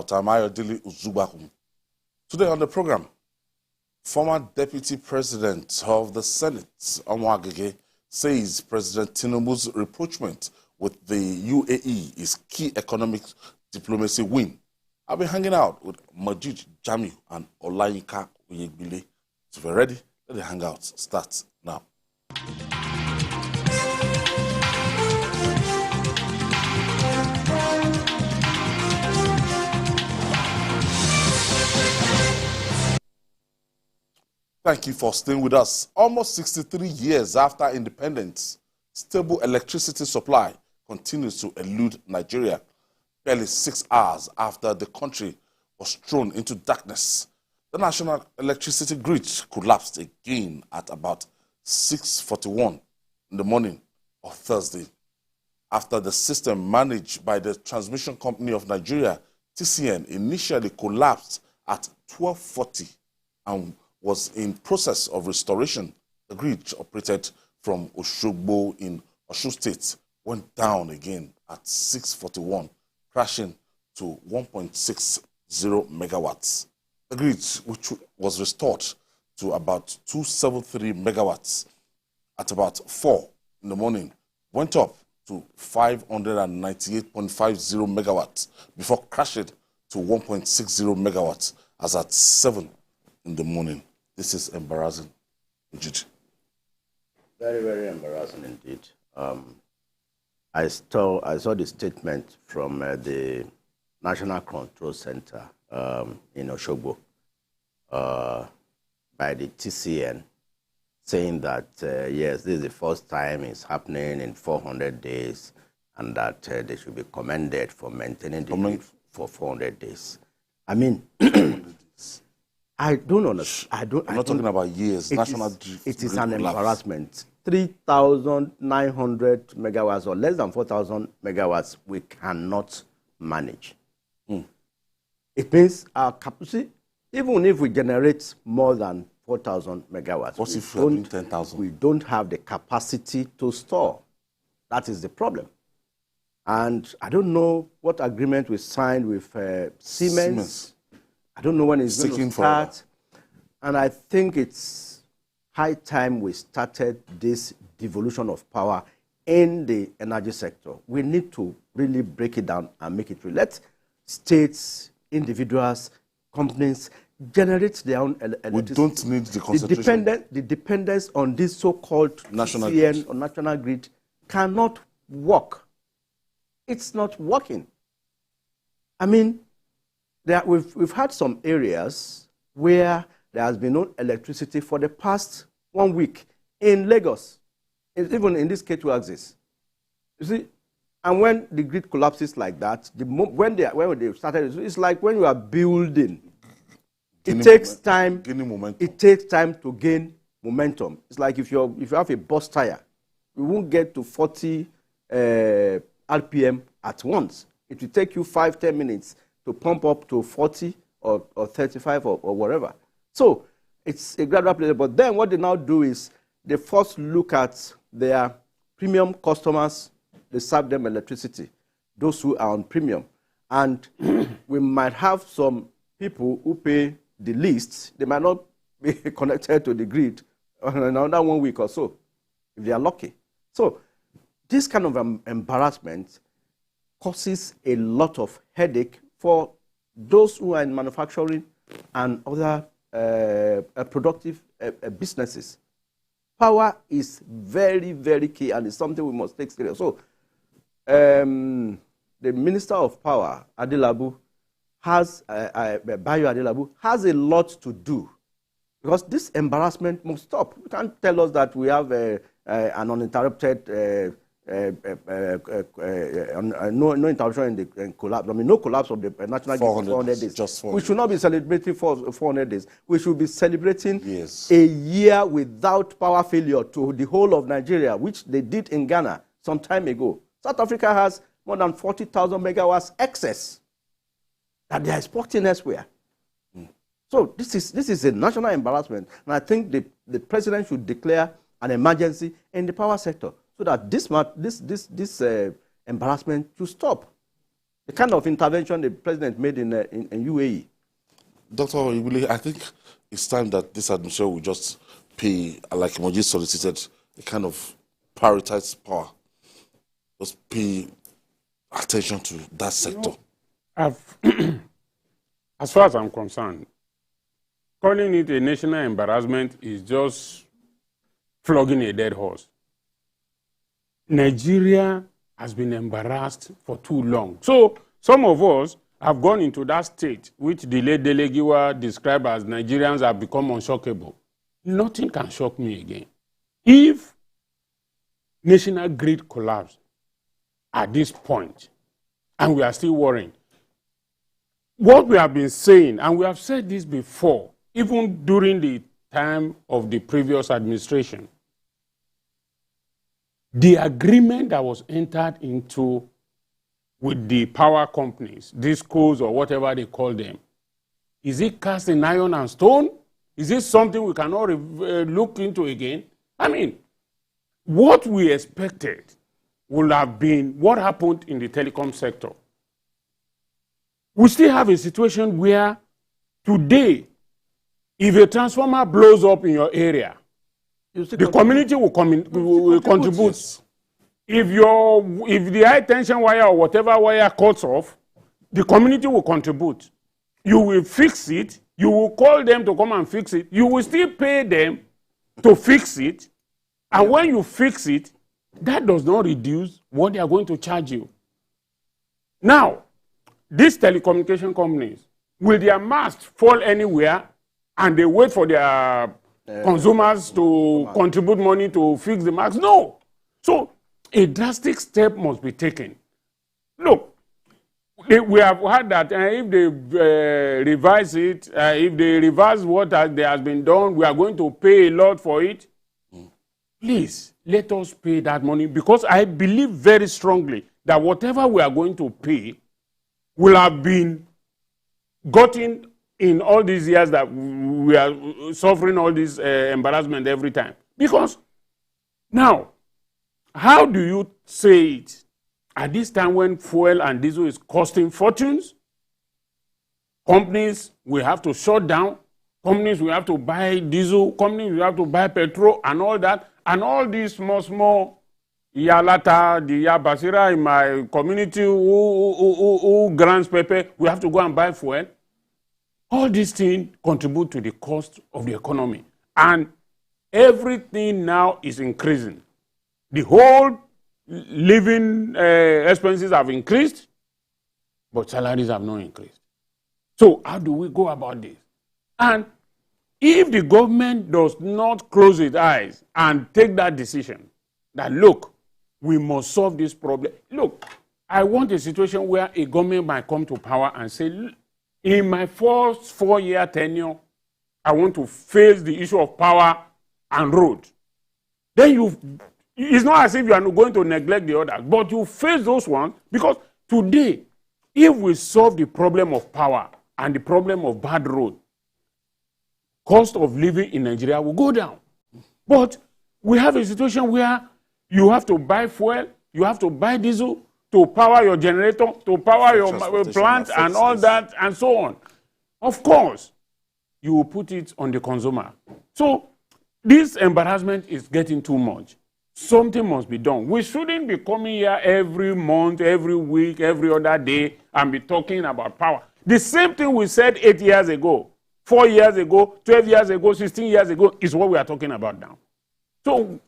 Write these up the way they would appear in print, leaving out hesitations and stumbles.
Dr. Amayodele Uzubakum. Today on the program, former Deputy President of the Senate, Onwagege, says President Tinubu's rapprochement with the UAE is key economic diplomacy win. I'll be hanging out with Majid Jamiu and Olayinka Oyegbile. So if you're ready, let the hangout start now. Thank you for staying with us. Almost 63 years after independence, stable electricity supply continues to elude Nigeria. Barely 6 hours after the country was thrown into darkness, the national electricity grid collapsed again at about 6:41 in the morning of Thursday, after the system managed by the Transmission Company of Nigeria, TCN, initially collapsed at 12:40 and was in process of restoration. The grid operated from Oshogbo in Osun State went down again at 6:41, crashing to 1.60 megawatts. The grid, which was restored to about 273 megawatts at about 4 in the morning, went up to 598.50 megawatts before crashing to 1.60 megawatts as at 7 in the morning. This is embarrassing. Very, very embarrassing indeed. I saw the statement from the National Control Center in Oshogbo by the TCN, saying that, yes, this is the first time it's happening in 400 days and that they should be commended for maintaining the grid for 400 days. I mean, I don't understand. I'm not talking about years. It is an embarrassment. 3,900 megawatts or less than 4,000 megawatts we cannot manage. It means our capacity, even if we generate more than 4,000 megawatts, what if we have 10,000? We don't have the capacity to store. That is the problem. And I don't know what agreement we signed with Siemens. I don't know when it's going to start. And I think it's high time we started this devolution of power in the energy sector. We need to really break it down and make it real. Let states, individuals, companies generate their own electricity. We don't need the concentration. The dependence on this so-called national grid or national grid cannot work. It's not working. I mean, we've had some areas where there has been no electricity for the past 1 week in Lagos, even in this K2 axis. You see, and when the grid collapses like that, when they started, it's like when you are building. It takes time. It takes time to gain momentum. It's like if you have a bus tire, you won't get to 40 RPM at once. It will take you 5-10 minutes to pump up to 40 or 35 or whatever. So it's a gradual process. But then what they now do is they first look at their premium customers, they serve them electricity, those who are on premium. And we might have some people who pay the least. They might not be connected to the grid in another 1 week or so, if they are lucky. So this kind of embarrassment causes a lot of headache for those who are in manufacturing and other productive businesses. Power is very, very key, and it's something we must take seriously. So, the Minister of Power, Adelabu, Bayo Adelabu, has a lot to do, because this embarrassment must stop. You can't tell us that we have an uninterrupted no interruption in the collapse. I mean, no collapse of the national grid for 400 days. Just 400. We should not be celebrating for 400 days. We should be celebrating a year without power failure to the whole of Nigeria, which they did in Ghana some time ago. South Africa has more than 40,000 megawatts excess that they are exporting elsewhere. So this is a national embarrassment, and I think the president should declare an emergency in the power sector, so that this embarrassment should stop. The kind of intervention the president made in UAE. Dr. Ibule, I think it's time that this administration will just pay, like Moji solicited, a kind of prioritized power. Just pay attention to that sector. As far as I'm concerned, calling it a national embarrassment is just flogging a dead horse. Nigeria has been embarrassed for too long. So some of us have gone into that state which the late Delegiwa described as Nigerians have become unshockable. Nothing can shock me again. If national grid collapsed at this point, and we are still worrying, what we have been saying, and we have said this before, even during the time of the previous administration, the agreement that was entered into with the power companies, discos or whatever they call them, is it cast in iron and stone? Is it something we cannot look into again? I mean, what we expected would have been what happened in the telecom sector. We still have a situation where today, if a transformer blows up in your area, the community will contribute. Yes. If the high tension wire or whatever wire cuts off, the community will contribute. You will fix it. You will call them to come and fix it. You will still pay them to fix it. And when you fix it, that does not reduce what they are going to charge you. Now, these telecommunication companies, will their mast fall anywhere and they wait for their consumers to contribute money to fix the masts? No. So a drastic step must be taken. Look, we have heard that if they revise it, if they reverse what has been done, we are going to pay a lot for it. Please, let us pay that money, because I believe very strongly that whatever we are going to pay will have been gotten in all these years that we are suffering all this embarrassment every time. Because now, how do you say it at this time when fuel and diesel is costing fortunes? Companies will have to shut down. Companies will have to buy diesel. Companies will have to buy petrol and all that. And all these small Yalata, the Yabasira in my community who grants pepper, we have to go and buy fuel. All these things contribute to the cost of the economy. And everything now is increasing. The whole living expenses have increased, but salaries have not increased. So how do we go about this? And if the government does not close its eyes and take that decision, that look, we must solve this problem. Look, I want a situation where a government might come to power and say, in my first 4-year tenure, I want to face the issue of power and road. Then it's not as if you are going to neglect the others, but you face those ones, because today, if we solve the problem of power and the problem of bad road, cost of living in Nigeria will go down. But we have a situation where you have to buy fuel, you have to buy diesel to power your generator, to power your plant and all that and so on. Of course, you will put it on the consumer. So this embarrassment is getting too much. Something must be done. We shouldn't be coming here every month, every week, every other day and be talking about power. The same thing we said 8 years ago, 4 years ago, 12 years ago, 16 years ago is what we are talking about now. So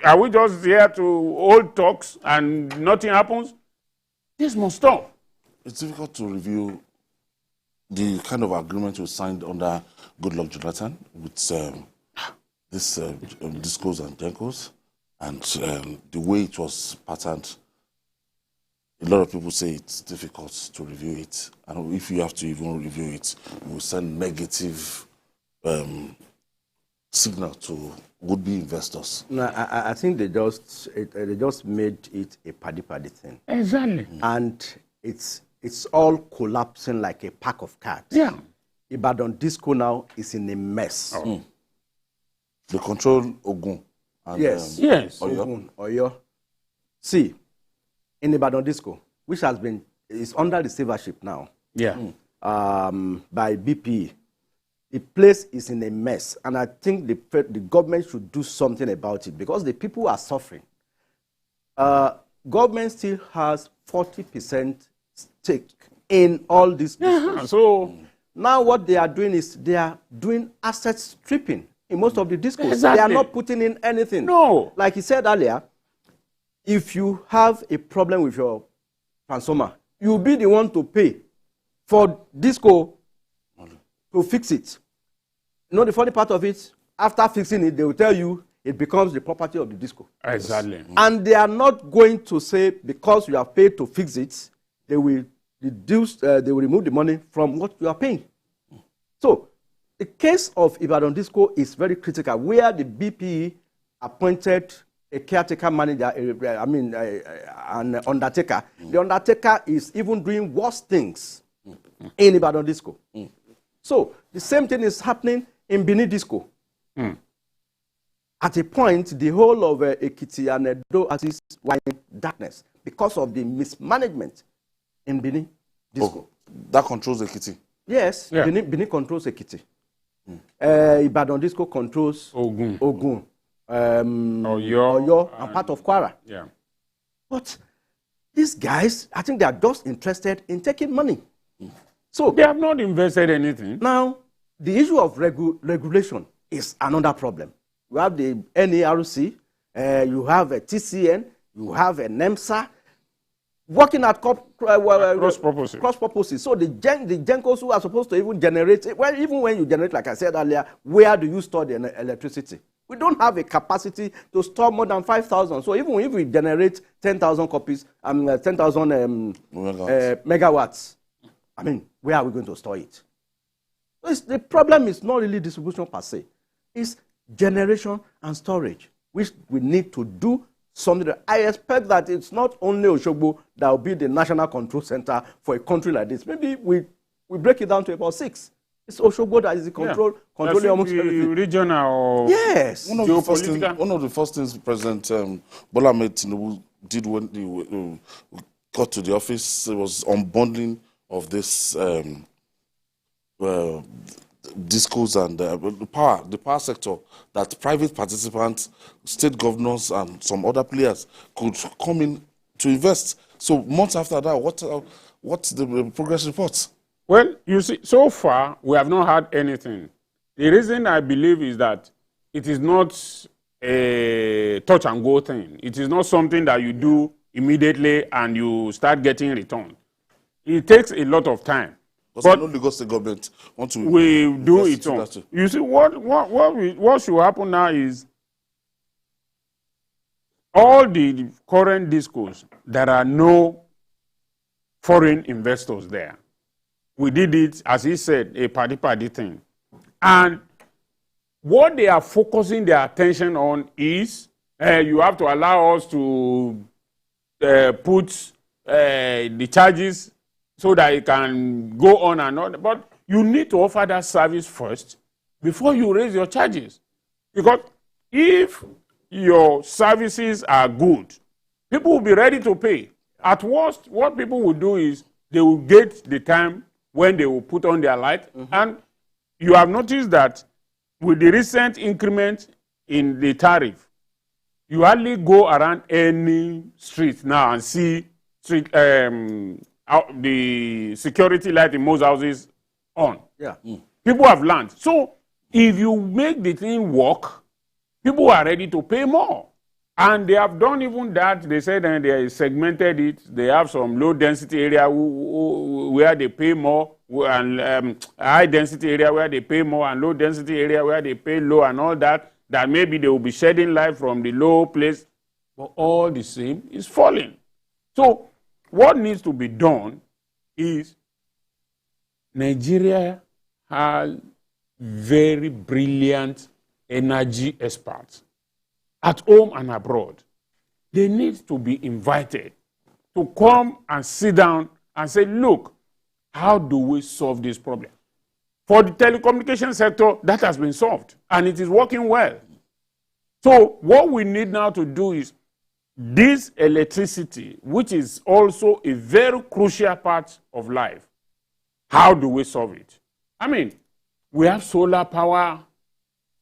are we just here to hold talks and nothing happens? This must stop. It's difficult to review the kind of agreement we signed under Goodluck Jonathan with this discos and gencos, and the way it was patterned. A lot of people say it's difficult to review it, and if you have to even review it, you will send negative signal to would-be investors. No, I think they just made it a paddy thing. Exactly. And it's all collapsing like a pack of cards. Yeah. Ibadan Disco now is in a mess. Oh. They control Ogun. And, yes. Ogun, Oyo. See, in Ibadan Disco, which has been is under receivership now. Yeah. By BP. The place is in a mess, and I think the government should do something about it because the people are suffering. Government still has 40% stake in all this. So now what they are doing is they are doing asset stripping in most of the discos. Exactly. They are not putting in anything. No. Like he said earlier, if you have a problem with your transformer, you'll be the one to pay for disco to fix it. You know the funny part of it? After fixing it, they will tell you it becomes the property of the disco. exactly. And they are not going to say because you have paid to fix it, they will remove the money from what you are paying. So the case of Ibadan Disco is very critical, where the BPE appointed a caretaker manager, an undertaker. The undertaker is even doing worse things in Ibadan Disco. So the same thing is happening in Benin Disco. At a point, the whole of Ekiti and Edo axis were in darkness because of the mismanagement in Benin Disco. That controls Ekiti. Yes, Yeah. Benin controls Ekiti. Ibadan Disco controls Ogun. Oyo, and part of Kwara. Yeah. But these guys, I think they are just interested in taking money. So They have not invested anything. now, the issue of regulation is another problem. You have the NERC, you have a TCN, you have a NEMSA, working at Cross purposes. cross purposes. So the Gencos who are supposed to even generate, well, even when you generate, like I said earlier, where do you store the electricity? We don't have a capacity to store more than 5,000. So even if we generate 10,000 copies, 10,000 megawatts, I mean, where are we going to store it? The problem is not really distribution per se. It's generation and storage, which we need to do something. I expect that it's not only Oshogbo that will be the national control center for a country like this. Maybe we break it down to about 6. It's Oshogbo that is the controlling almost everything. Regional. Yes. One of the first things President Bola Ahmed Tinubu did when he got to the office was unbundling of this discos and the power sector, that private participants, state governors, and some other players could come in to invest. So months after that, what's the progress report? Well, you see, so far we have not had anything. The reason I believe is that it is not a touch and go thing. It is not something that you do immediately and you start getting return. It takes a lot of time. Because I know Lagos State government want to we do it in on. that too. You see, what should happen now is all the current discos, there are no foreign investors there. We did it, as he said, a party thing. And what they are focusing their attention on is you have to allow us to put the charges so that it can go on and on. But you need to offer that service first before you raise your charges. Because if your services are good, people will be ready to pay. At worst, what people will do is they will get the time when they will put on their light. And you have noticed that with the recent increment in the tariff, you hardly go around any street now and see the security light in most houses on. Yeah. People have learned. So if you make the thing work, people are ready to pay more. And they have done even that. They said they segmented it. They have some low density area where they pay more, and high density area where they pay more, and low density area where they pay low, and all that. That maybe they will be shedding light from the low place, but all the same is falling. So what needs to be done is Nigeria has very brilliant energy experts at home and abroad. They need to be invited to come and sit down and say, look, how do we solve this problem? For the telecommunication sector, that has been solved, and it is working well. So what we need now to do is this electricity, which is also a very crucial part of life, how do we solve it? I mean, we have solar power.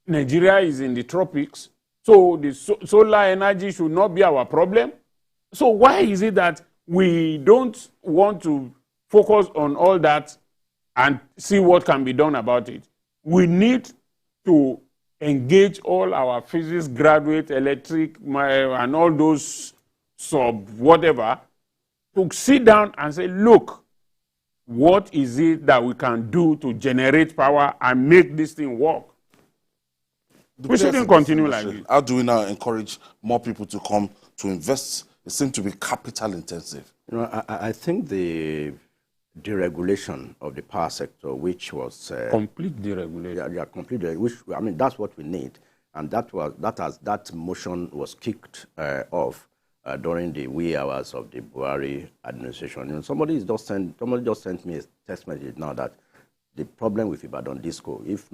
Nigeria is in the tropics, so the solar energy should not be our problem. So why is it that we don't want to focus on all that and see what can be done about it? We need to engage all our physics graduate, electric, and all those whatever, to sit down and say, look, what is it that we can do to generate power and make this thing work? We shouldn't continue like this. How do we now encourage more people to come to invest? It seems to be capital intensive. You know, I think the deregulation of the power sector, which was complete deregulation. Yeah, complete. Which, I mean, that's what we need, and that motion was kicked off during the wee hours of the Buhari administration. You know, somebody just sent me a text message now that the problem with Ibadan Disco, if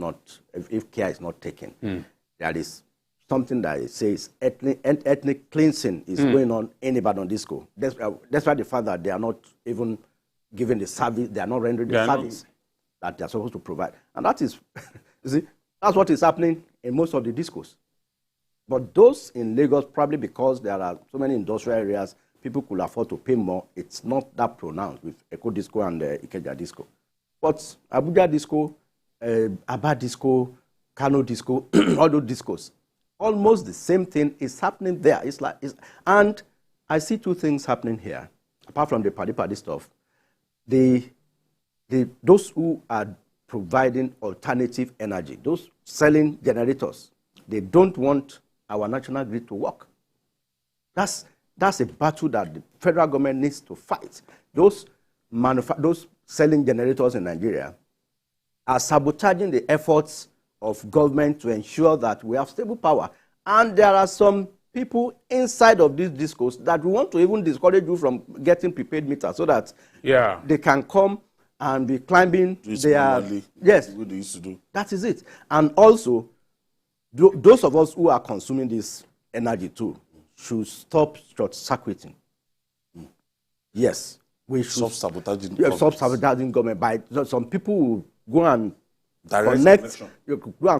care is not taken, there is something that it says ethnic cleansing is going on in Ibadan Disco. That's why the fact that they are not even giving the service, they are not rendering the service that they are supposed to provide. And that is, you see, that's what is happening in most of the discos. But those in Lagos, probably because there are so many industrial areas, people could afford to pay more. It's not that pronounced with Eco Disco and Ikeja Disco. But Abuja Disco, Aba Disco, Kano Disco, all those discos, almost the same thing is happening there. And I see two things happening here, apart from the party stuff. Those who are providing alternative energy, those selling generators, they don't want our national grid to work. That's a battle that the federal government needs to fight. Those selling generators in Nigeria are sabotaging the efforts of government to ensure that we have stable power. And there are some people inside of these discos that we want to even discourage you from getting prepaid meters so that they can come and be climbing their... Yes, what they used to do. That is it. And also, those of us who are consuming this energy too should stop short-circuiting. Yes, we should stop sabotaging government. By some people who go and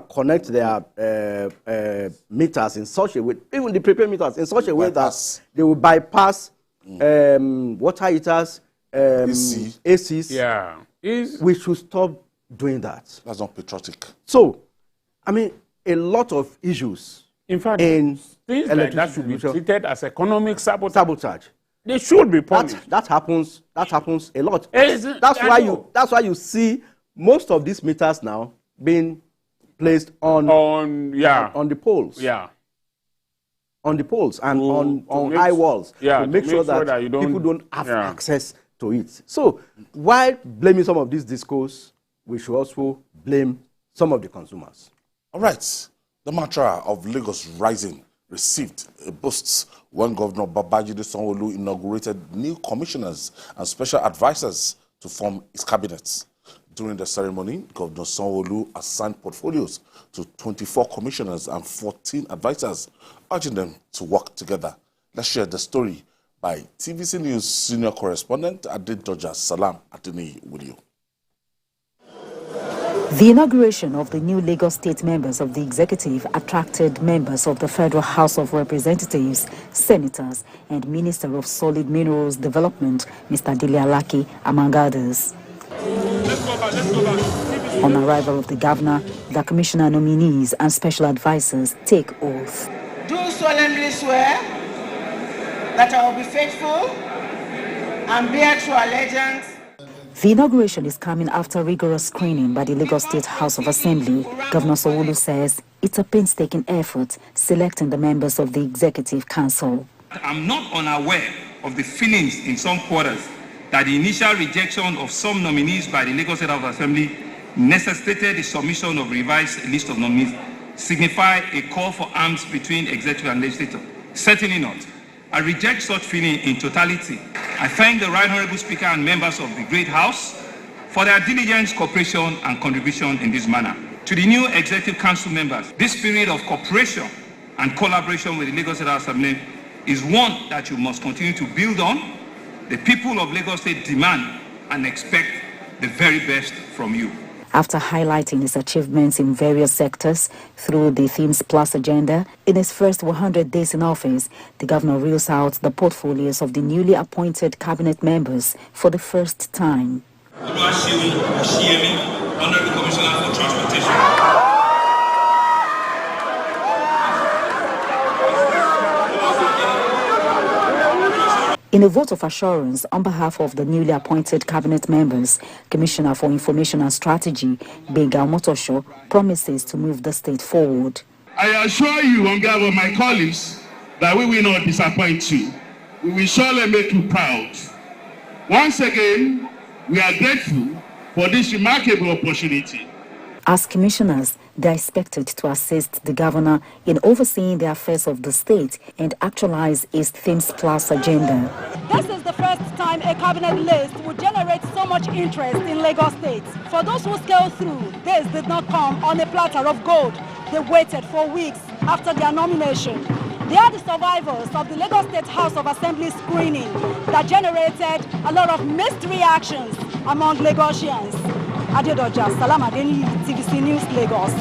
connect their meters in such a way, even the prepaid meters in such a way that they will bypass water heaters, ACs. Yeah, we should stop doing that. That's not patriotic. So, I mean, a lot of issues. In fact, things like that should be treated as economic sabotage. They should be punished. That happens a lot. That's why you see most of these meters now being placed on the poles. Yeah. On the poles and on high walls. Yeah, to make sure that people don't have access to it. So while blaming some of these discos, we should also blame some of the consumers. All right. The mantra of Lagos Rising received a boost when Governor Babajide Sanwo-Olu inaugurated new commissioners and special advisors to form his cabinet. During the ceremony, Governor Sanwo-Olu assigned portfolios to 24 commissioners and 14 advisors, urging them to work together. Let's share the story by TVC News senior correspondent Adedoja Salam Atini with you. The inauguration of the new Lagos State members of the executive attracted members of the Federal House of Representatives, senators, and Minister of Solid Minerals Development, Mr. Dele Alaki, among others. On arrival of the governor, the commissioner nominees and special advisors take oath. Do solemnly swear that I will be faithful and bear true allegiance. The inauguration is coming after rigorous screening by the Lagos State House of Assembly. Governor Sanwo-Olu says it's a painstaking effort selecting the members of the Executive Council. I'm not unaware of the feelings in some quarters that the initial rejection of some nominees by the Lagos State House of Assembly necessitated the submission of revised list of nominees, signify a call for arms between executive and legislature. Certainly not. I reject such feeling in totality. I thank the Right Honorable Speaker and members of the Great House for their diligence, cooperation, and contribution in this manner. To the new Executive Council members, this spirit of cooperation and collaboration with the Lagos State Assembly is one that you must continue to build on. The people of Lagos State demand and expect the very best from you. After highlighting his achievements in various sectors through the Themes Plus agenda, in his first 100 days in office, the governor reels out the portfolios of the newly appointed cabinet members for the first time. Honorable Commissioner for Transportation. In a vote of assurance on behalf of the newly appointed cabinet members, Commissioner for Information and Strategy, Benga Motosho, promises to move the state forward. I assure you on behalf of my colleagues that we will not disappoint you. We will surely make you proud. Once again, we are grateful for this remarkable opportunity. As commissioners, they are expected to assist the governor in overseeing the affairs of the state and actualize his Themes Plus agenda. This is the first time a cabinet list would generate so much interest in Lagos State. For those who scaled through, this did not come on a platter of gold. They waited for weeks after their nomination. They are the survivors of the Lagos State House of Assembly screening that generated a lot of mixed reactions among Lagosians. Adedoja, Salam Adeni, TVC News, Lagos.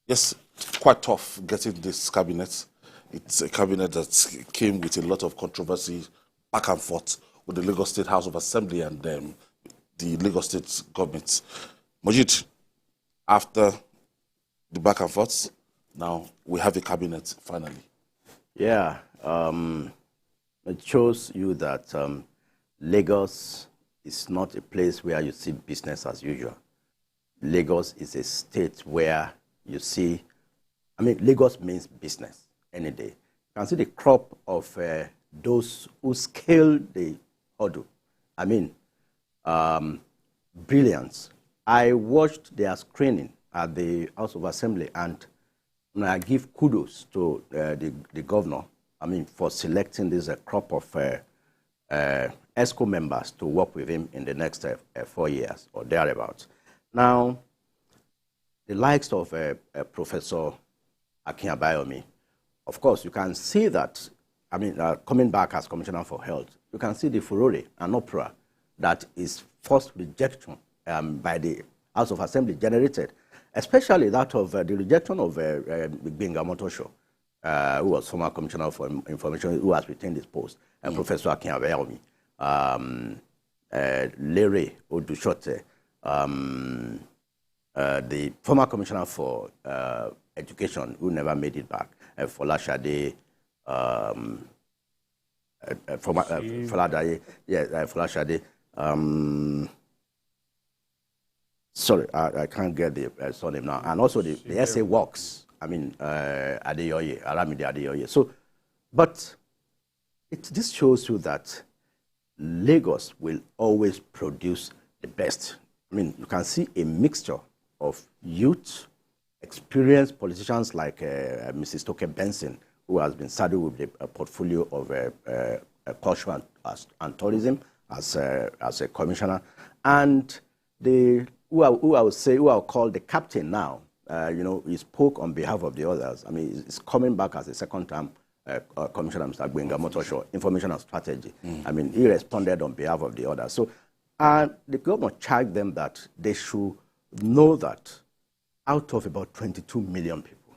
Yes, quite tough getting this cabinet. It's a cabinet that came with a lot of controversy back and forth with the Lagos State House of Assembly and the Lagos State government. Majid, after the back and forth, now we have a cabinet finally. Yeah, it shows you that Lagos is not a place where you see business as usual. Lagos is a state where you see, Lagos means business any day. You can see the crop of those who scale the hurdle. Brilliance. I watched their screening at the House of Assembly, and I give kudos to the governor, for selecting this crop of ESCO members to work with him in the next 4 years or thereabouts. Now, the likes of Professor Akin-Abayomi, of course, you can see that, coming back as Commissioner for Health, you can see the furore and uproar that is forced rejection by the House of Assembly generated, especially that of the rejection of Benga Motosho, who was former Commissioner for Information, who has retained his post, and Professor Akin-Abayomi, Lere Odushote, the former Commissioner for Education, who never made it back, Folashade, Folashade. Sorry, I can't get the surname now. And also the SA Works, Adeyoye, Aramide Adeyoye. So, but this shows you that Lagos will always produce the best. You can see a mixture of youth, experienced politicians like Mrs. Toke Benson, who has been saddled with a portfolio of culture and tourism as a commissioner, and who I'll call the captain now. He spoke on behalf of the others. He's coming back as a second-term Commissioner, Mr. Benga Motosho, Information and Strategy. He responded on behalf of the others. So, the government charged them that they should know that out of about 22 million people,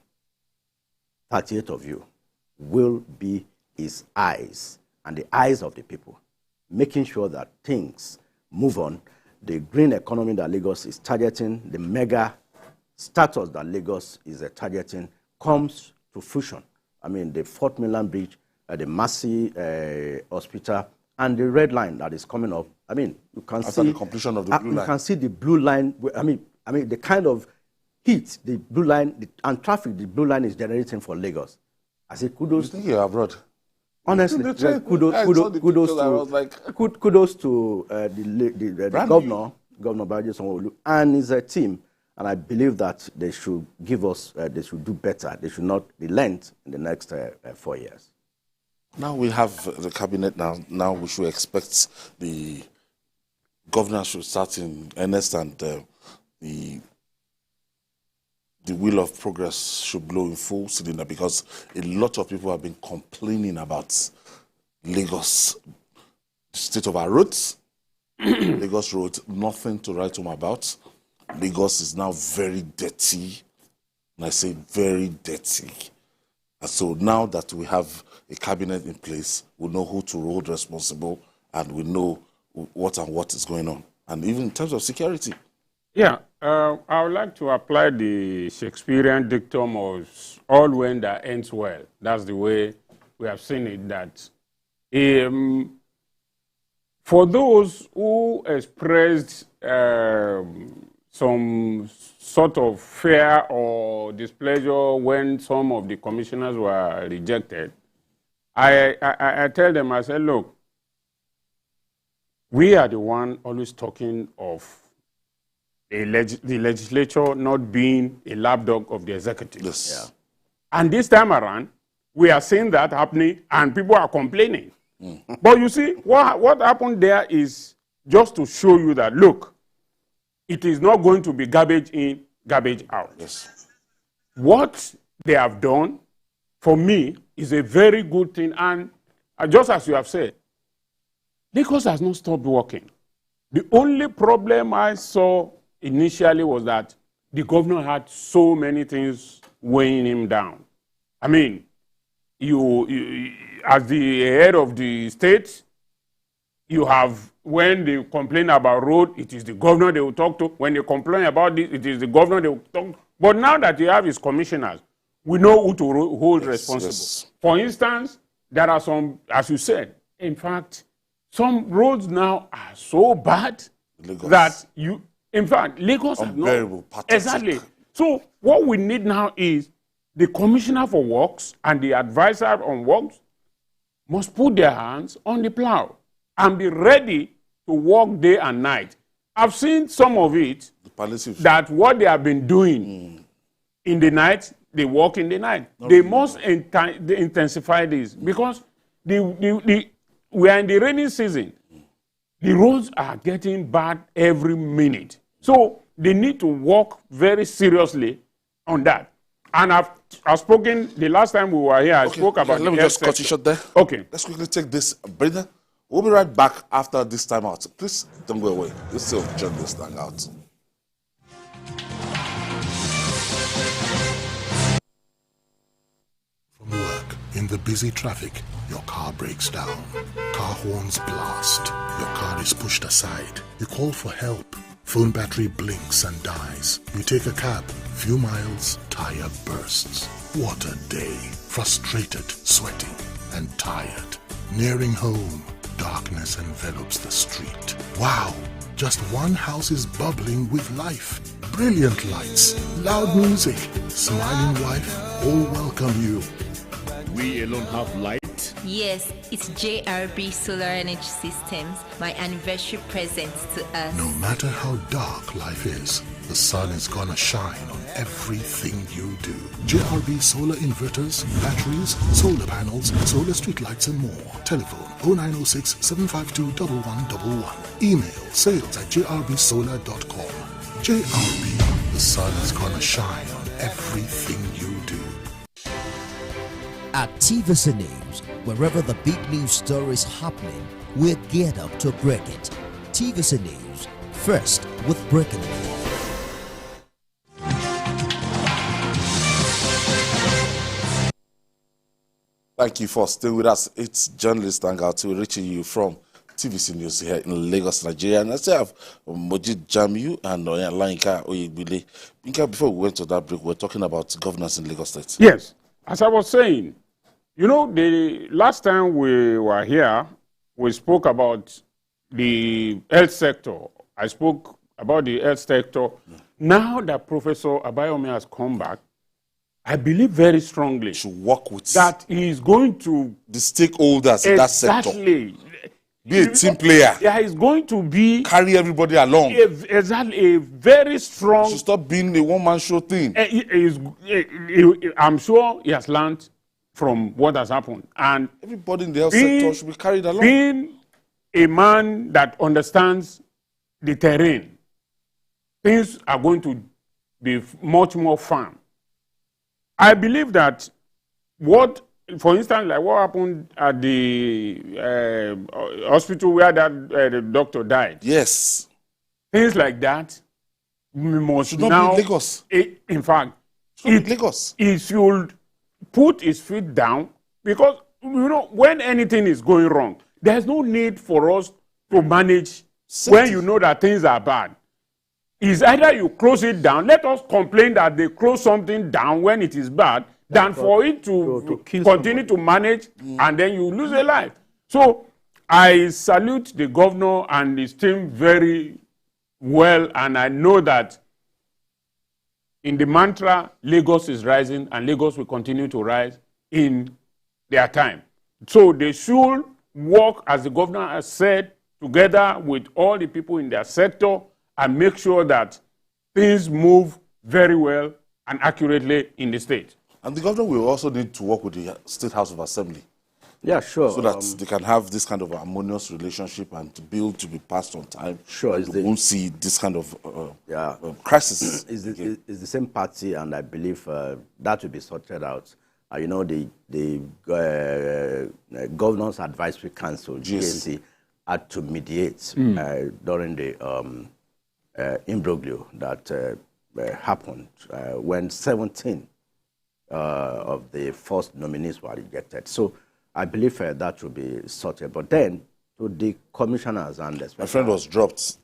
38 of you will be his eyes and the eyes of the people, making sure that things move on. The green economy that Lagos is targeting, the mega status that Lagos is targeting, comes to fruition. The Fort Mainland Bridge, the Massey Hospital, and the red line that is coming up. You can After the completion of the blue line. You can see the blue line. The kind of heat the blue line and traffic the blue line is generating for Lagos. I say kudos. You think you're abroad? Honestly, kudos to the governor, Governor Balaji Sanwo-Olu, and his team. And I believe that they should give us, they should do better. They should not relent in the next 4 years. Now we have the cabinet. Now we should expect the governor should start in earnest, and the the wheel of progress should blow in full cylinder, because a lot of people have been complaining about Lagos, the state of our roads. Lagos roads, nothing to write home about. Lagos is now very dirty, and I say very dirty. And so now that we have a cabinet in place, we know who to hold responsible, and we know what is going on. And even in terms of security. Yeah, I would like to apply the Shakespearean dictum of all when that ends well. That's the way we have seen it, that for those who expressed some sort of fear or displeasure when some of the commissioners were rejected, I tell them, I said, look, we are the one always talking of the legislature not being a lapdog of the executive. Yes. Yeah. And this time around, we are seeing that happening, and people are complaining. But you see, what happened there is just to show you that, look, it is not going to be garbage in, garbage out. Yes. What they have done, for me, is a very good thing. And just as you have said, Lagos has not stopped working. The only problem I saw initially was that the governor had so many things weighing him down. I mean, you as the head of the state, you have, when they complain about road, it is the governor they will talk to. When they complain about this, it is the governor they will talk to. But now that you have his commissioners, we know who to hold responsible. Yes. For instance, there are some, as you said, in fact, some roads now are so bad that you, in fact, Lagos has unbearable, not. Exactly. So what we need now is the commissioner for works and the advisor on works must put their hands on the plow and be ready to work day and night. I've seen some of it, that what they have been doing in the night, they work in the night. They must intensify this, because we are in the rainy season. The roads are getting bad every minute. So they need to work very seriously on that. And I've spoken, the last time we were here, I spoke about let me just cut you short there. Okay. Let's quickly take this breather. We'll be right back after this time out. Please don't go away. You're still journalist Hangout. From work, in the busy traffic, your car breaks down. Car horns blast. Your car is pushed aside. You call for help. Phone battery blinks and dies. You take a cab. Few miles, tire bursts. What a day. Frustrated, sweating, and tired. Nearing home, darkness envelops the street. Wow! Just one house is bubbling with life. Brilliant lights, loud music, smiling wife, all welcome you. We alone have light. Yes, it's JRB Solar Energy Systems, my anniversary present to us. No matter how dark life is, the sun is gonna shine on everything you do. JRB solar inverters, batteries, solar panels, solar streetlights, and more. Telephone 0906 752 1111. Email sales@jrbsolar.com. JRB, the sun is gonna shine on everything you do. At TVC News, wherever the big news story is happening, we're geared up to break it. TVC News, first with breaking news. Thank you for staying with us. It's journalist Hangout. We're reaching you from TVC News here in Lagos, Nigeria. And I still have Mojid Jamiu and Lainka Oyegbile. Before we went to that break, we're talking about governance in Lagos State. Yes. As I was saying, you know, the last time we were here, we spoke about the health sector. I spoke about the health sector. Now that Professor Abayomi has come back, I believe very strongly to work with that he is going to the stakeholders in that sector. Be a team player. Yeah, he's going to be carry everybody along. Exactly, a very strong. To stop being a one-man show thing. I'm sure he has learned from what has happened, and everybody in the health sector should be carried along. Being a man that understands the terrain, things are going to be much more firm. I believe that for instance, like what happened at the hospital where that the doctor died. Yes. Things like that, we must should not now. Be Lagos. In fact, Lagos. He should put his feet down, because when anything is going wrong, there's no need for us to manage when you know that things are bad. It's either you close it down. Let us complain that they close something down when it is bad, than for it to continue to manage, and then you lose a life. So I salute the governor and his team very well, and I know that in the mantra, Lagos is rising, and Lagos will continue to rise in their time. So they should work, as the governor has said, together with all the people in their sector, and make sure that things move very well and accurately in the state. And the governor will also need to work with the State House of Assembly. Yeah, sure. So that they can have this kind of harmonious relationship and to build to be passed on time. Sure. We won't see this kind of crisis. It's the same party, and I believe that will be sorted out. The Governor's Advisory Council, GSC, had to mediate during the imbroglio that happened when 17 of the first nominees were rejected. So I believe that will be sorted. But then, to the commissioners and my friend was dropped.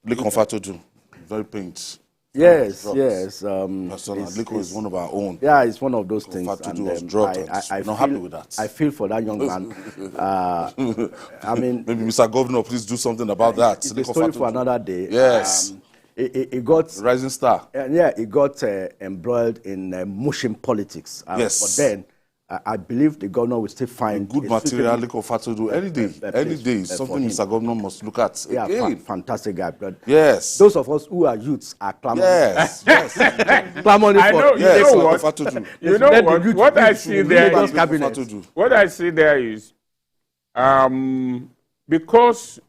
Liko Fatodu, very pained. Yes. Liko is one of our own. Yeah, it's one of those things. Fatodu was dropped. I'm not happy with that. I feel for that young man. I mean, maybe Mr. Governor, please do something about that. It's a story for another day. Yes. He got rising star. He got embroiled in mushing politics. Yes. But then I believe the governor will still find good material. Liko Fatodu any day. Something Mr. Governor must look at. Yeah, fantastic guy. But yes. Those of us who are youths are clamoring. Yes. Clamoring for. You know what? What I see there is because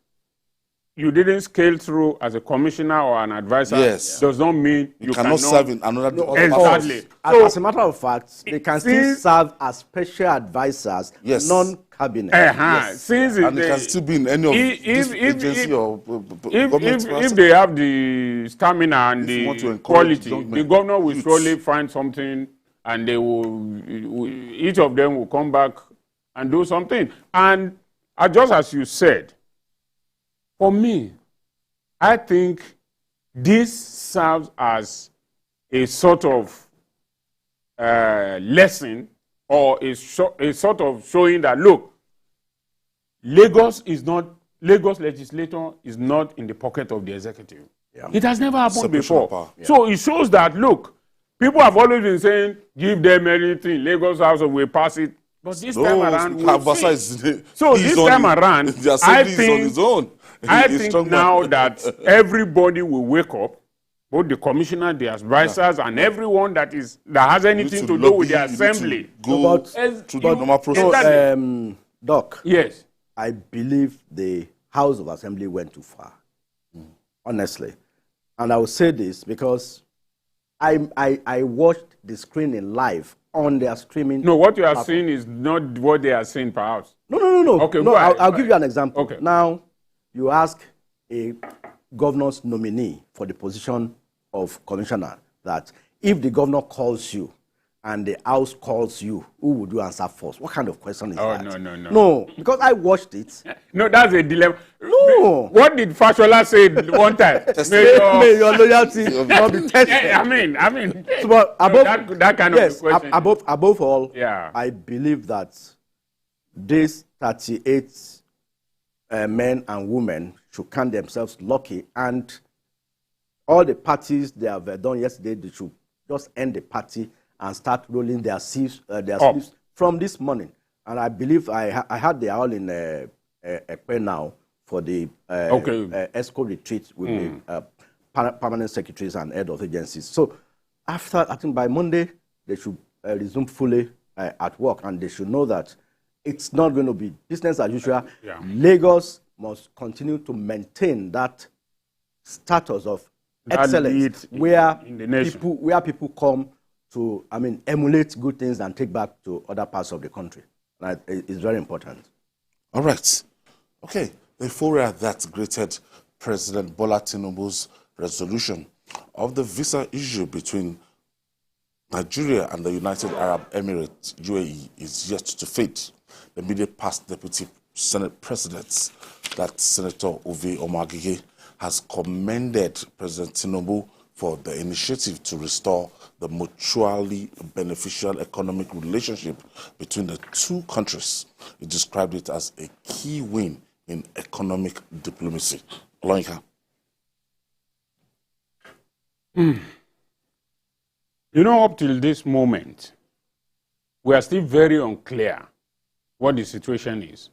you didn't scale through as a commissioner or an advisor, does not mean you cannot serve in another. Exactly. So, as a matter of fact, they can still serve as special advisors, non-cabinet. Since and they can still be in any of this agency or government. If they have the stamina and the quality, the governor will surely find something, and they will. Each of them will come back and do something. And just as you said. For me, I think this serves as a sort of lesson, or a sort of showing that, look, Lagos legislator is not in the pocket of the executive. Yeah. It has never happened before. Yeah. So it shows that, look, people have always been saying, give them anything, Lagos House will pass it. But this time around, I think now that everybody will wake up, both the commissioner, the advisors, and everyone that has anything to do with the assembly. Doc. Yes. I believe the House of Assembly went too far, honestly. And I will say this because I watched the screening live on their streaming. No, what you are seeing is not what they are saying, perhaps. No. Okay, no, I'll give you an example. Okay. Now, you ask a governor's nominee for the position of commissioner that if the governor calls you and the house calls you, who would you answer first? What kind of question is that? No. No, because I watched it. No, that's a dilemma. No. What did Fashola say one time? May your loyalty not be tested. I mean. So, but above, that kind of question. Above all, I believe that these 38 men and women should count themselves lucky, and all the parties they have done yesterday, they should just end the party and start rolling their sleeves from this morning. And I believe I had the all in Ekpe now for the ESCO retreat with the permanent secretaries and head of agencies. So after, I think by Monday, they should resume fully at work, and they should know that it's not going to be business as usual. Yeah. Lagos must continue to maintain that status of excellence, where people come to, emulate good things and take back to other parts of the country. Right? It's very important. All right. Okay. The euphoria that greeted President Bola Tinubu's resolution of the visa issue between Nigeria and the United Arab Emirates, UAE, is yet to fade. The immediate past Deputy Senate President, that Senator Uvi Omagige, has commended President Tinubu for the initiative to restore the mutually beneficial economic relationship between the two countries. He described it as a key win in economic diplomacy. Lawmakers. You know, up till this moment, we are still very unclear what the situation is.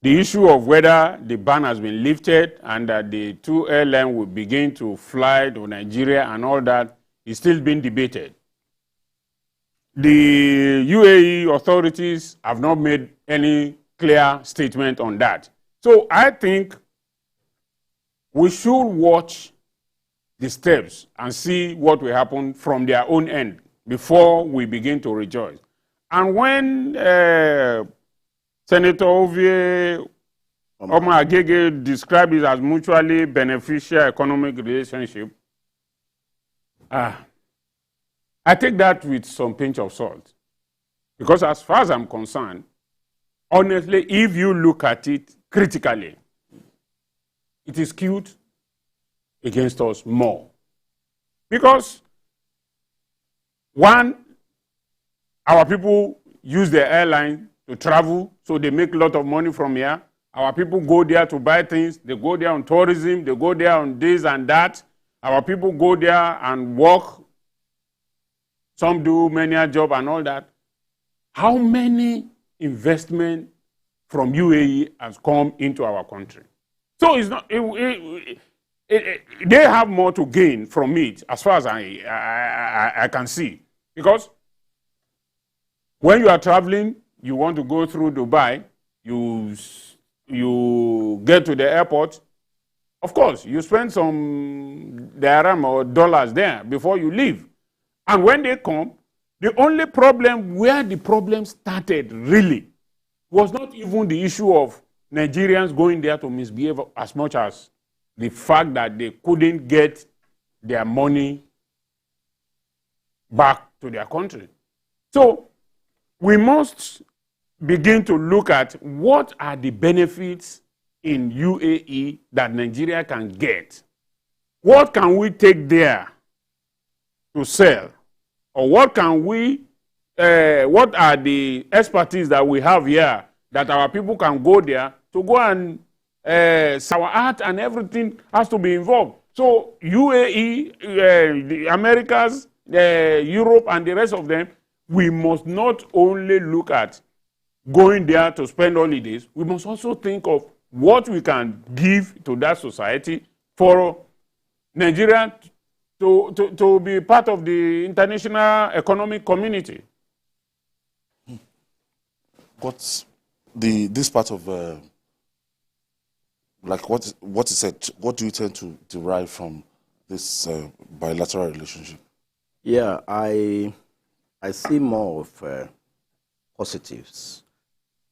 The issue of whether the ban has been lifted and that the two airlines will begin to fly to Nigeria and all that is still being debated. The UAE authorities have not made any clear statement on that. So I think we should watch the steps and see what will happen from their own end before we begin to rejoice. And when Senator Ovie Omagege described it as mutually beneficial economic relationship, I take that with some pinch of salt. Because as far as I'm concerned, honestly, if you look at it critically, it is skewed against us more. Because, one, our people use the airline to travel, so they make a lot of money from here. Our people go there to buy things. They go there on tourism. They go there on this and that. Our people go there and work. Some do menial job and all that. How many investment from UAE has come into our country? So it's not. They have more to gain from it, as far as I can see, because when you are traveling, you want to go through Dubai, you get to the airport. Of course, you spend some dirham or dollars there before you leave. And when they come, the only problem, where the problem started really, was not even the issue of Nigerians going there to misbehave as much as the fact that they couldn't get their money back to their country. So we must begin to look at what are the benefits in UAE that Nigeria can get. What can we take there to sell? Or what can we, what are the expertise that we have here that our people can go there to go and our art and everything has to be involved. So UAE, the Americas, Europe and the rest of them, we must not only look at going there to spend holidays, we must also think of what we can give to that society for Nigeria to be part of the international economic community. What's this part of like what is said? What do you tend to derive from this bilateral relationship? Yeah, I see more of positives,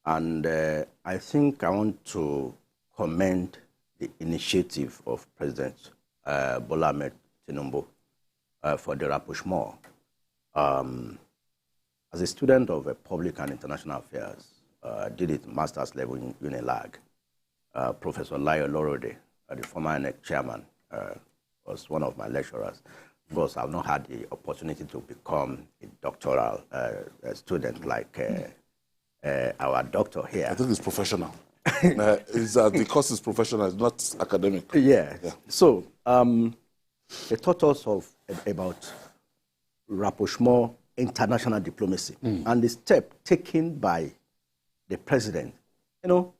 and I think I want to commend the initiative of President Bola Ahmed Tinubu for the rapprochement. As a student of public and international affairs, I did it master's level in UNILAG. Professor Layo Lorode, the former chairman, was one of my lecturers. Of course, I've not had the opportunity to become a doctoral student like our doctor here. I think it's professional. The course is professional, it's not academic. Yeah. So they taught us about rapprochement, international diplomacy, and the step taken by the president. You know,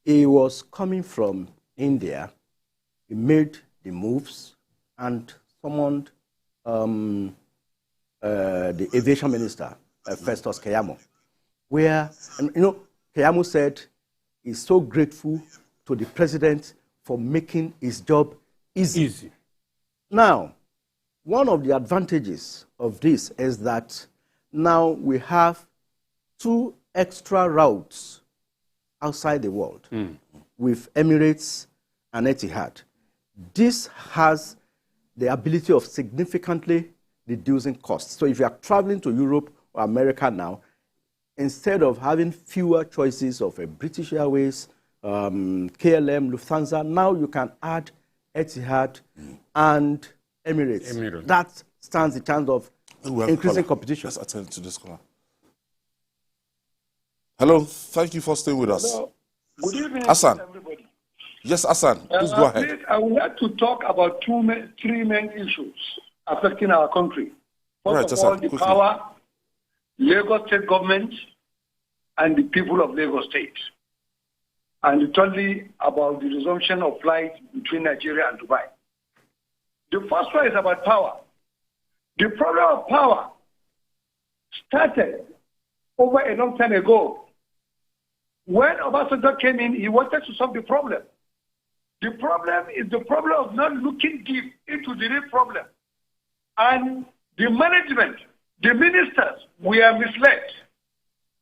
he was coming from India. He made the moves and summoned the aviation minister, Festus Keyamo, where, Keyamo said he's so grateful to the president for making his job easy. Now, one of the advantages of this is that now we have 2 extra routes outside the world with Emirates and Etihad. This has the ability of significantly reducing costs. So if you are traveling to Europe or America now, instead of having fewer choices of a British Airways, KLM, Lufthansa, now you can add Etihad and Emirates. That stands the chance of increasing competition. Let's attend to this caller. Hello, thank you for staying with us. Hello. Good evening, Hassan. everybody. Yes, Hassan, please go ahead. Please, I would like to talk about 3 main issues affecting our country. First of all, the power, Lagos State government, and the people of Lagos State. And thirdly, about the resumption of flights between Nigeria and Dubai. The first one is about power. The problem of power started over a long time ago. When Obasanjo came in, he wanted to solve the problem. The problem is the problem of not looking deep into the real problem. And the management, the ministers, we are misled.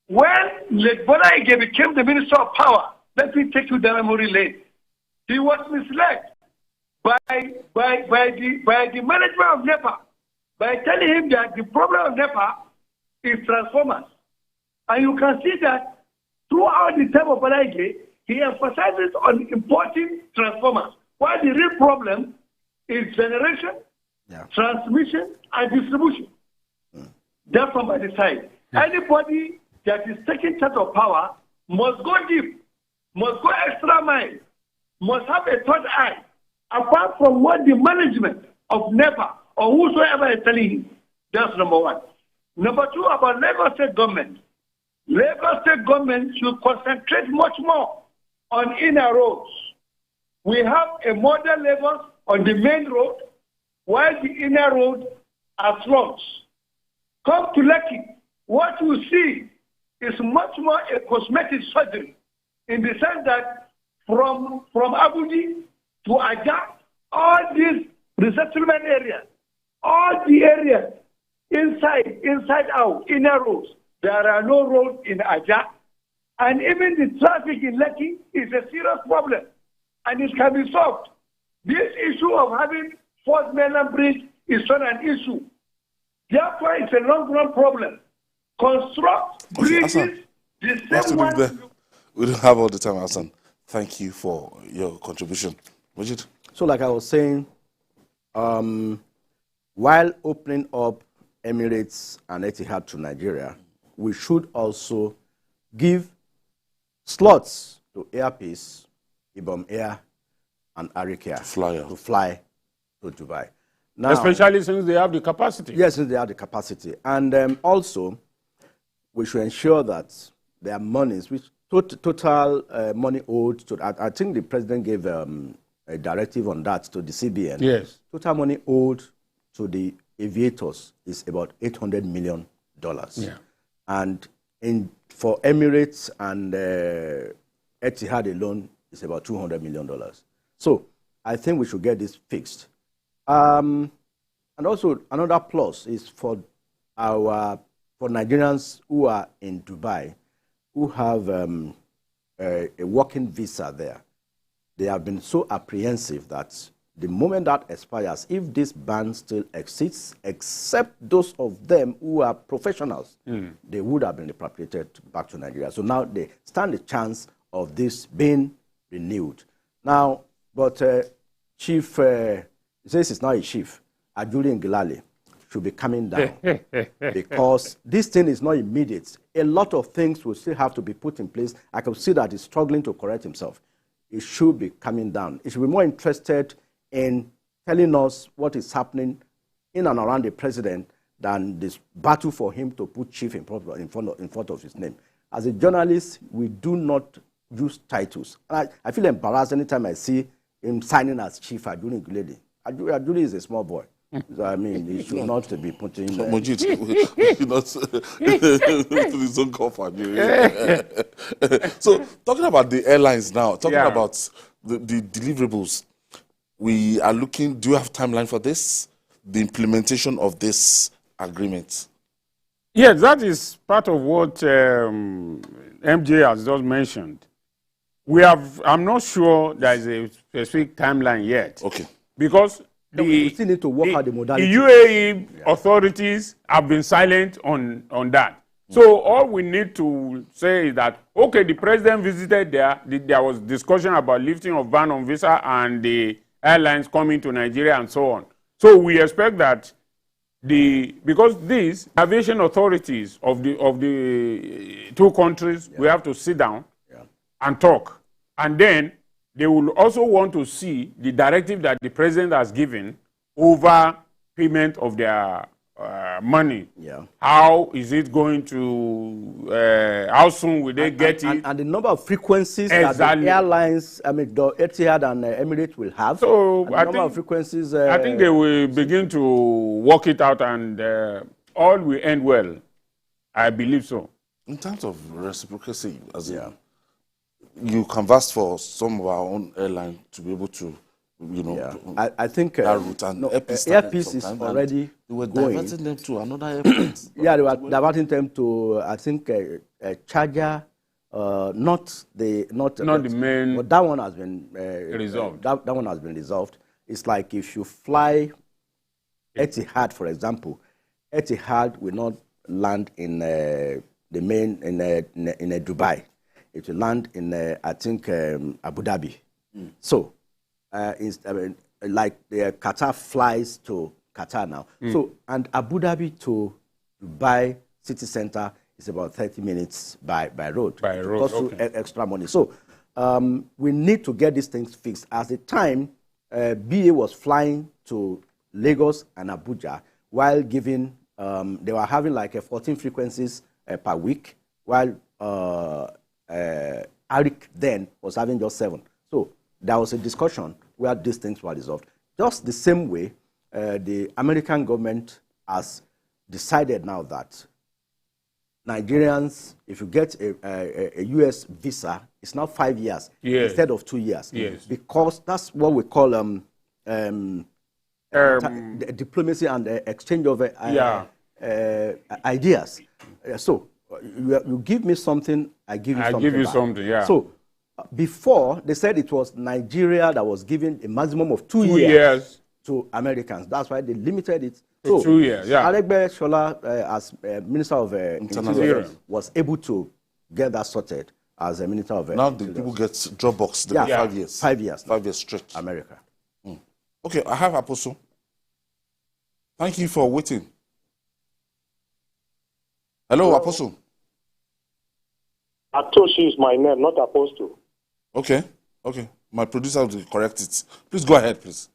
When Buhari became the Minister of Power, let me take you down memory lane. He was misled by the management of NEPA by telling him that the problem of NEPA is transformers. And you can see that throughout the time of Buhari, he emphasizes on importing transformers, while the real problem is generation, transmission, and distribution. That's from by the side. Anybody that is taking charge of power must go deep, must go extra mile, must have a third eye, apart from what the management of NEPA or whosoever is telling him. That's number one. Number two, about Lagos State government. Lagos State government should concentrate much more on inner roads. We have a modern Lagos on the main road, while the inner road are slums. Come to Lekki, what you see is much more a cosmetic surgery, in the sense that from Abuja to Aja, all these resettlement areas, all the areas inside out, inner roads, there are no roads in Aja. And even the traffic in Lekki is a serious problem, and it can be solved. This issue of having fourth mainland bridge is not an issue. Therefore, it's a long-run problem. Construct bridges, the same one. We don't have all the time, Hassan. Thank you for your contribution. Majid? So like I was saying, while opening up Emirates and Etihad to Nigeria, we should also give slots to Air Peace, Ibom Air, and Arik Air to fly to Dubai. Now, especially since they have the capacity. Yes, since they have the capacity. And also, we should ensure that their monies, which total money owed to, I think the president gave a directive on that to the CBN. Yes. Total money owed to the aviators is about $800 million. Yeah. And for Emirates and Etihad alone, it's about $200 million. So I think we should get this fixed. And also another plus is for Nigerians who are in Dubai, who have a working visa there. They have been so apprehensive that the moment that expires, if this ban still exists, except those of them who are professionals, they would have been repatriated back to Nigeria. So now they stand a chance of this being renewed. Now, but Chief, this is not a chief, Ajuri Ngilali, should be coming down because this thing is not immediate. A lot of things will still have to be put in place. I can see that he's struggling to correct himself. It should be coming down. It should be more interested in telling us what is happening in and around the president than this battle for him to put chief in front of his name. As a journalist, we do not use titles. And I feel embarrassed anytime I see him signing as Chief Ajuri Ngilali. Ajuri is a small boy. So, I mean, he should not be putting... Mojit, not to his own comfort. So, talking about the airlines now, talking about the deliverables, we are looking, do you have timeline for this? The implementation of this agreement? Yes, that is part of what MJ has just mentioned. I'm not sure there is a specific timeline yet. Okay. Because we still need to work out the modality. The UAE authorities have been silent on that. So all we need to say is that, okay, the president visited there. There was discussion about lifting of ban on visa and the airlines coming to Nigeria and so on. So we expect that because these aviation authorities of the two countries, we have to sit down and talk. And then they will also want to see the directive that the president has given over payment of their money. Yeah. How is it going to, how soon will they get it? And the number of frequencies that the airlines, the Etihad and Emirates will have. So I think they will begin to work it out and all will end well. I believe so. In terms of reciprocity, you canvassed for some of our own airlines to be able to, I think Airpeace is already they were going. diverting them to another airport. Yeah, they were diverting them to, I think, a charger, not the main. But that one has been resolved. That one has been resolved. It's like if you fly Etihad, for example, Etihad will not land in the main in Dubai. It will land in I think Abu Dhabi. So. Like Qatar flies to Qatar now. So, and Abu Dhabi to Dubai city center is about 30 minutes by road. By road, costs extra money. So, we need to get these things fixed. At the time, BA was flying to Lagos and Abuja while giving, they were having like 14 frequencies per week, while Arik then was having just 7. So, there was a discussion where these things were resolved. Just the same way, the American government has decided now that Nigerians, if you get a U.S. visa, it's now 5 years instead of 2 years. Yes. Because that's what we call diplomacy and exchange of ideas. So you give me something, I give you something. I give you something, yeah. So before, they said it was Nigeria that was giving a maximum of 2 years to Americans. That's why they limited it. So 2 years, yeah. Aregbe Shola, as Minister of Interior, was able to get that sorted as a Minister of Now the people get Dropbox, they 5 years. 5 years. 5 years straight. America. Okay, I have Apostle. Thank you for waiting. Hello, Apostle. Atoshi is my name, not Apostle. Okay. My producer will correct it. Please go ahead, please.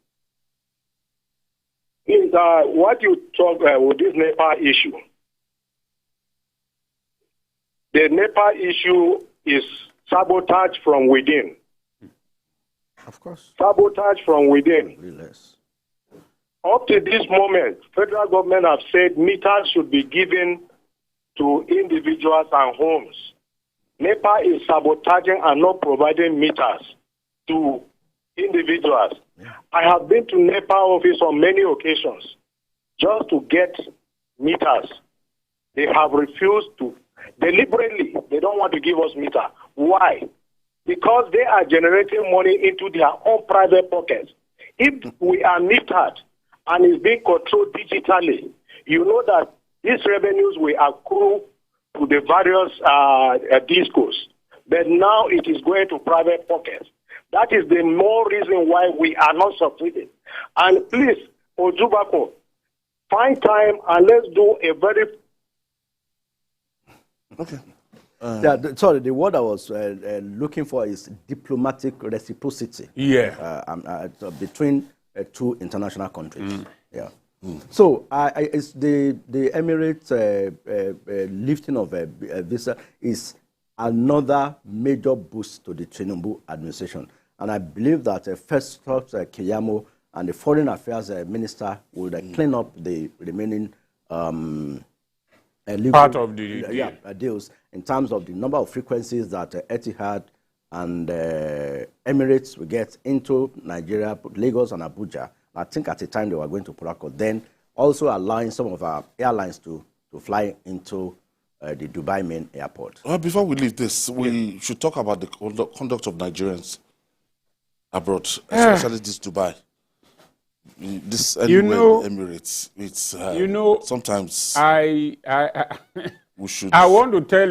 Please, what you talk with this NEPA issue? The NEPA issue is sabotage from within. Of course. Sabotage from within. Less. Up to this moment, federal government have said meters should be given to individuals and homes. NEPA is sabotaging and not providing meters to individuals. Yeah. I have been to NEPA office on many occasions just to get meters. They have refused to. Deliberately, they don't want to give us meter. Why? Because they are generating money into their own private pockets. If we are metered and is being controlled digitally, you know that these revenues will accrue to the various discos. But now it is going to private pockets. That is the more reason why we are not succeeding. And please, Ojubako, find time and let's do a very... Okay. The word I was looking for is diplomatic reciprocity. Yeah. Between two international countries. Yeah. So it's the Emirates lifting of a visa is another major boost to the Tinubu administration. And I believe that Festus Keyamo and the Foreign Affairs Minister will clean up the remaining legal part of the deals in terms of the number of frequencies that Etihad and Emirates will get into Nigeria, Lagos and Abuja. I think at the time they were going to Port Harcourt. Then also allowing some of our airlines to fly into the Dubai main airport. Well, before we leave this, we should talk about the conduct of Nigerians abroad, especially this Dubai. This Emirates, it's sometimes we should. I want to tell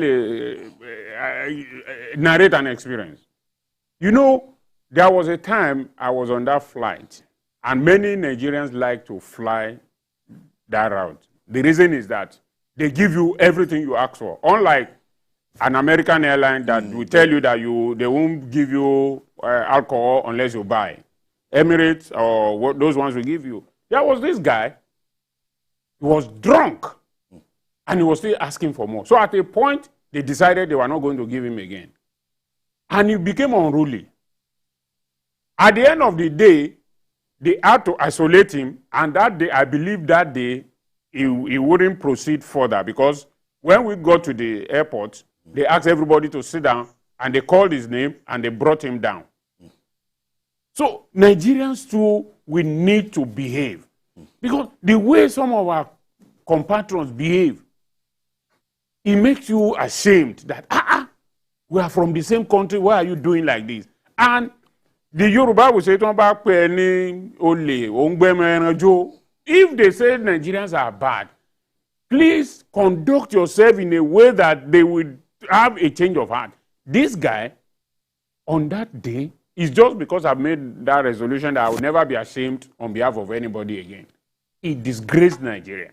narrate an experience. There was a time I was on that flight, and many Nigerians like to fly that route. The reason is that they give you everything you ask for, unlike an American airline that will tell you that they won't give you alcohol unless you buy. Emirates or those ones will give you. There was this guy, he was drunk, and he was still asking for more. So at a point, they decided they were not going to give him again. And he became unruly. At the end of the day, they had to isolate him, and that day, I believe that day, he wouldn't proceed further, because when we got to the airport, they asked everybody to sit down, and they called his name, and they brought him down. So Nigerians too, we need to behave. Because the way some of our compatriots behave, it makes you ashamed that, we are from the same country, why are you doing like this? And the Yoruba will say, if they say Nigerians are bad, please conduct yourself in a way that they will have a change of heart. This guy, on that day, it's just because I've made that resolution that I will never be ashamed on behalf of anybody again. It disgraced Nigeria.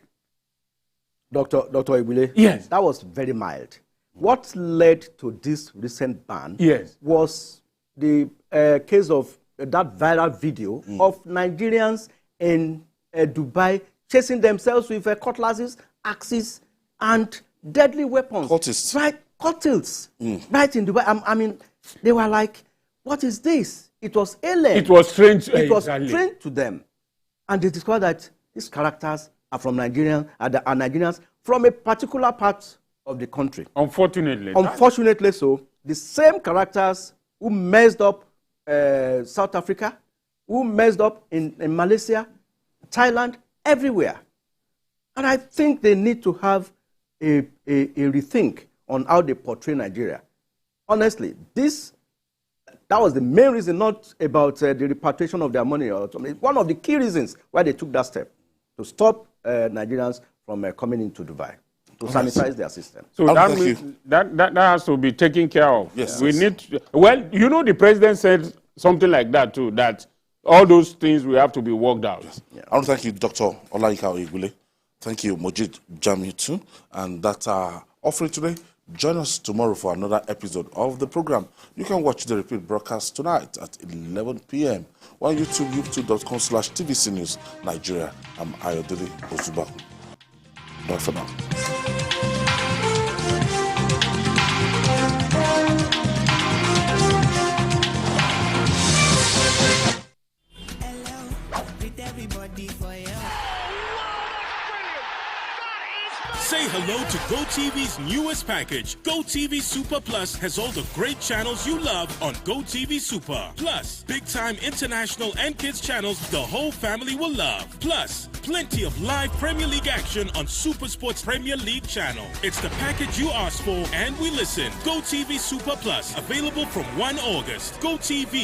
Dr. Ibule, yes, that was very mild. What led to this recent ban was the case of that viral video of Nigerians in Dubai chasing themselves with cutlasses, axes, and deadly weapons. Cultists. Right, cultists. Right in Dubai. I mean, they were like, what is this? It was alien. It was strange. It was strange to them. And they discovered that these characters are from Nigerians, are Nigerians from a particular part of the country. Unfortunately. Unfortunately so. The same characters who messed up South Africa, who messed up in Malaysia, Thailand, everywhere. And I think they need to have a rethink on how they portray Nigeria. Honestly, that was the main reason, not about the repatriation of their money. Or something. One of the key reasons why they took that step, to stop Nigerians from coming into Dubai, to sanitize their system. So that means that has to be taken care of. Yes. We need to, well, the president said something like that too, that all those things will have to be worked out. Yes. Yeah. I want to thank you, Dr. Olayinka Igule. Thank you, Mojid Jami too. And that's our offering today. Join us tomorrow for another episode of the program. You can watch the repeat broadcast tonight at 11 p.m. on YouTube, youtube.com/TVC News Nigeria. I'm Ayodele Ozubaku. Bye for now. Say hello to GoTV's newest package. GoTV Super Plus has all the great channels you love on GoTV Super. Plus, big-time international and kids channels the whole family will love. Plus, plenty of live Premier League action on Super Sports Premier League channel. It's the package you asked for, and we listen. GoTV Super Plus, available from 1 August. GoTV,